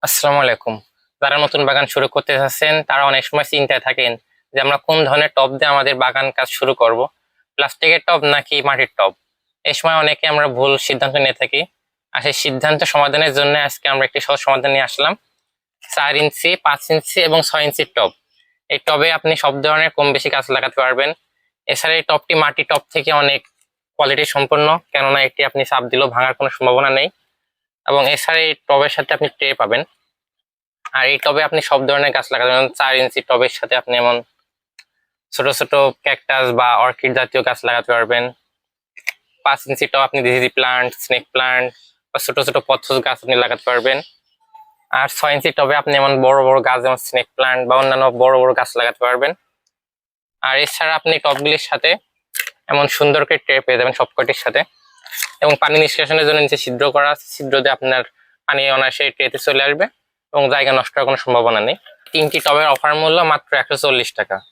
আসসালামু আলাইকুম। যারা নতুন বাগান শুরু করতে চাচ্ছেন তারা অনেক সময় চিন্তায় থাকেন যে আমরা কোন ধরনের টব দিয়ে আমাদের বাগান কাজ শুরু করব, প্লাস্টিকের টব নাকি মাটির টব। এই সময় অনেকে আমরা ভুল সিদ্ধান্ত নিয়ে থাকি। আর সেই সিদ্ধান্ত সমাধানের জন্য আজকে আমরা একটি সহজ সমাধান নিয়ে আসলাম। 4 ইঞ্চি, 5 ইঞ্চি এবং 6 ইঞ্চির টব। এই টবে আপনি সব ধরনের কম বেশি গাছ লাগাতে পারবেন। এছাড়া এই টবটি মাটি টব থেকে অনেক কোয়ালিটি সম্পন্ন, কেননা এটি আপনি চাপ দিলেও ভাঙার কোনো সম্ভাবনা নেই। এবং এছাড়া এই টবের সাথে আপনি ট্রে পাবেন। আর এই টবে আপনি সব ধরনের গাছ লাগাতে পারেন। 4 ইঞ্চি টবের সাথে আপনি এমন ছোট ছোট ক্যাকটাস বা অর্কিড জাতীয় গাছ লাগাতে পারবেন। 5 ইঞ্চি টব আপনি দিদি প্লান্ট, স্নেক প্লান্ট বা ছোট ছোট পথস গাছ আপনি লাগাতে পারবেন। আর 6 ইঞ্চি টবে আপনি এমন বড় বড় গাছ যেমন স্নেক প্লান্ট বা অন্যান্য বড় বড় গাছ লাগাতে পারবেন। আর এছাড়া আপনি টবগুলির সাথে এমন সুন্দর করে ট্রে পেয়ে যাবেন সবকটির সাথে। এবং পানি নিষ্কাশনের জন্য নিচে ছিদ্র করা আছে, ছিদ্র দিয়ে আপনার পানি অনায়াসে ট্রেতে চলে আসবে এবং জায়গা নষ্ট হওয়ার কোনো সম্ভাবনা নেই। 3টি টবের অফার মূল্য মাত্র 140 টাকা।